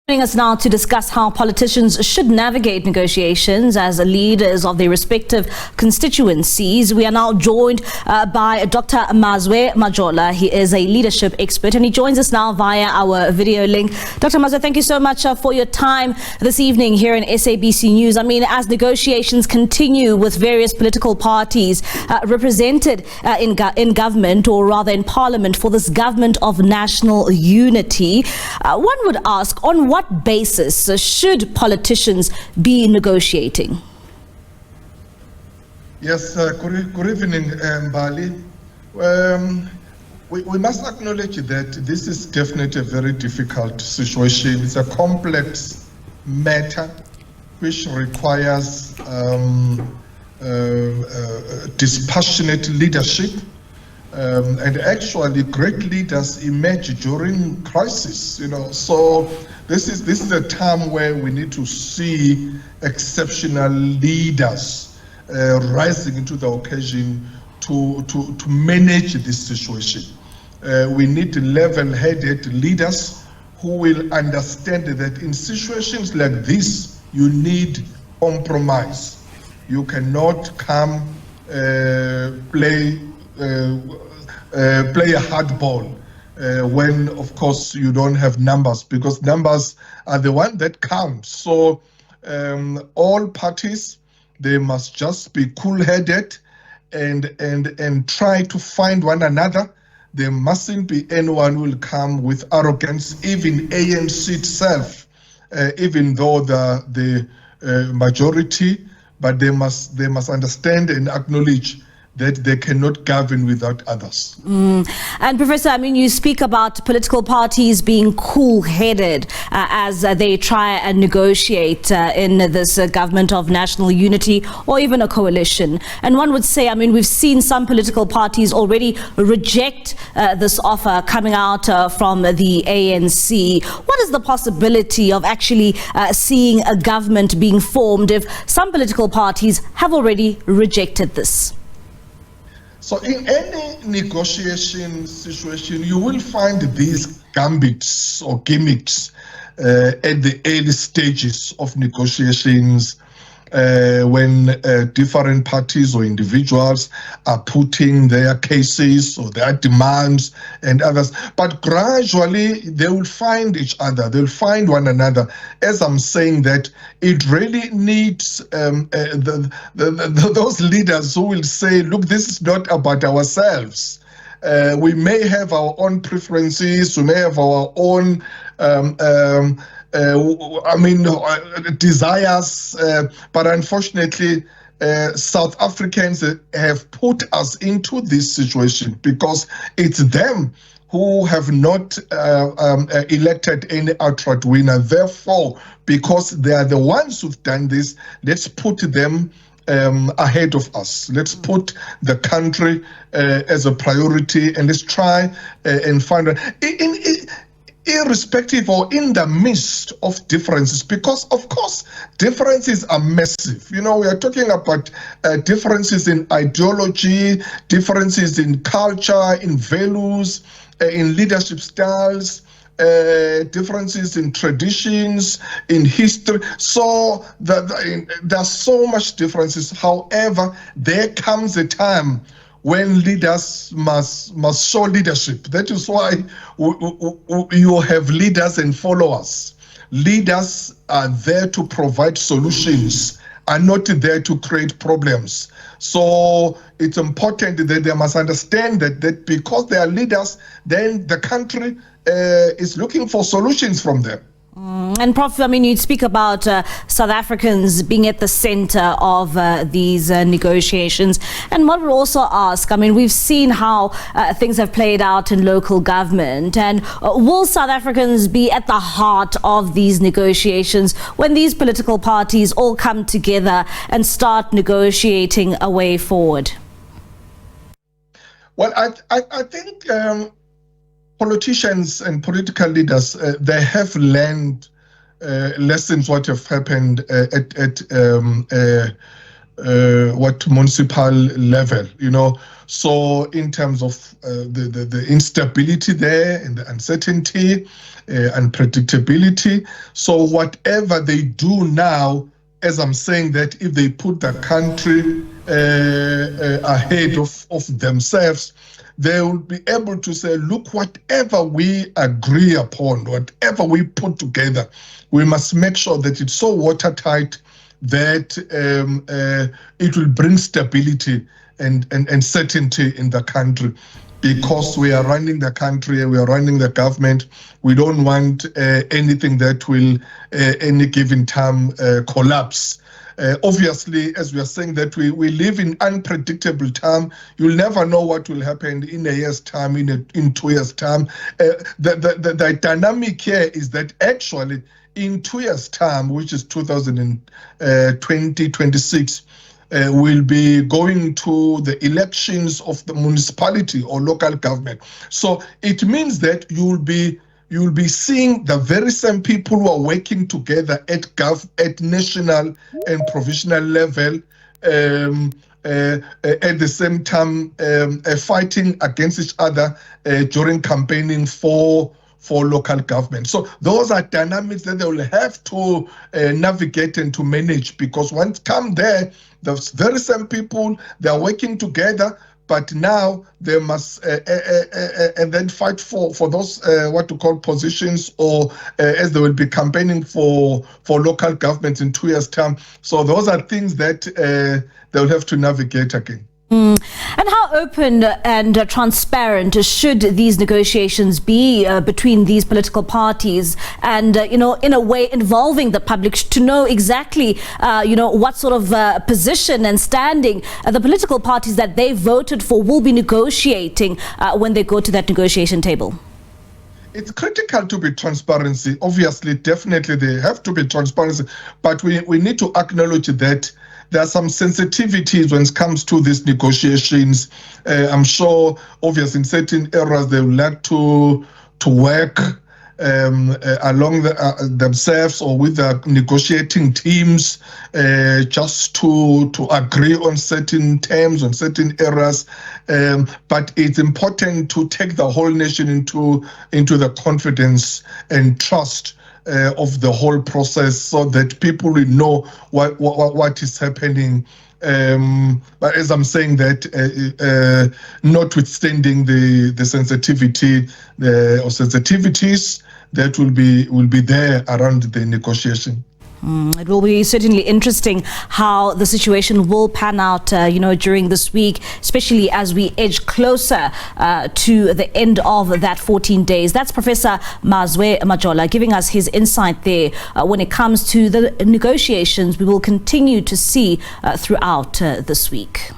Joining us now to discuss how politicians should navigate negotiations as leaders of their respective constituencies. We are now joined by Dr. Mazwe Majola. He is a leadership expert and he joins us now via our video link. Dr. Mazwe, thank you so much for your time this evening here in SABC News. I mean, as negotiations continue with various political parties represented in government, or rather in parliament, for this government of national unity, one would ask, on what basis should politicians be negotiating? Yes, good evening, Bali. We must acknowledge that this is definitely a very difficult situation. It's a complex matter which requires dispassionate leadership. And actually great leaders emerge during crisis, so this is a time where we need to see exceptional leaders rising into the occasion to manage this situation. We need level-headed leaders who will understand that in situations like this you need compromise. You cannot come play a hardball when, of course, you don't have numbers, because numbers are the one that count. So all parties, they must just be cool-headed and try to find one another. There mustn't be anyone who will come with arrogance, even ANC itself, even though the majority, but they must understand and acknowledge that they cannot govern without others. And Professor, I mean, you speak about political parties being cool-headed as they try and negotiate in this government of national unity, or even a coalition. And one would say, I mean, we've seen some political parties already reject this offer coming out from the ANC. What is the possibility of actually seeing a government being formed if some political parties have already rejected this? So in any negotiation situation, you will find these gambits or gimmicks at the early stages of negotiations when different parties or individuals are putting their cases or their demands and others. But gradually, they will find each other. They'll find one another. As I'm saying that, it really needs those leaders who will say, look, this is not about ourselves. We may have our own preferences. We may have our own desires, but unfortunately, South Africans have put us into this situation because it's them who have not elected any outright winner. Therefore, because they are the ones who've done this, let's put them ahead of us. Let's put the country as a priority, and let's try and find irrespective or in the midst of differences, because of course differences are massive. We are talking about differences in ideology, differences in culture, in values, in leadership styles, differences in traditions, in history. So there's so much differences. However, there comes a time when leaders must show leadership. That is why you have leaders and followers. Leaders are there to provide solutions, are not there to create problems. So it's important that they must understand that because they are leaders, then the country is looking for solutions from them. And Prof, I mean, you speak about South Africans being at the center of these negotiations. And one would also ask, I mean, we've seen how things have played out in local government. And will South Africans be at the heart of these negotiations when these political parties all come together and start negotiating a way forward? Well, I think politicians and political leaders, they have learned lessons what have happened at municipal level, So in terms of the instability there and the uncertainty, unpredictability. So whatever they do now, as I'm saying, that if they put the country ahead of themselves, they will be able to say, look, whatever we agree upon, whatever we put together, we must make sure that it's so watertight that it will bring stability and certainty in the country. Because we are running the country, we are running the government, we don't want anything that will, any given time, collapse. Obviously, as we are saying that we live in unpredictable time, you'll never know what will happen in a year's time, in 2 years' time. The dynamic here is that actually in 2 years' time, which is 2026, will be going to the elections of the municipality or local government. So it means that you'll be seeing the very same people who are working together at national and provincial level at the same time fighting against each other during campaigning for local government. So those are dynamics that they will have to navigate and to manage, because once come there, the very same people, they are working together, but now they must and then fight for those what to call positions, or as they will be campaigning for local governments in 2 years' time. So those are things that they will have to navigate again. And how open and transparent should these negotiations be between these political parties, and in a way involving the public to know exactly what sort of position and standing the political parties that they voted for will be negotiating when they go to that negotiation table? It's critical to be transparency. Obviously, definitely there have to be transparency, but we need to acknowledge that there are some sensitivities when it comes to these negotiations. I'm sure, obviously, in certain areas they would like to work along themselves or with the negotiating teams just to agree on certain terms, on certain areas. But it's important to take the whole nation into the confidence and trust of the whole process, so that people will know what is happening. But as I'm saying that, notwithstanding the sensitivity or sensitivities that will be there around the negotiation. It will be certainly interesting how the situation will pan out, during this week, especially as we edge closer to the end of that 14 days. That's Professor Mazwe Majola giving us his insight there when it comes to the negotiations we will continue to see throughout this week.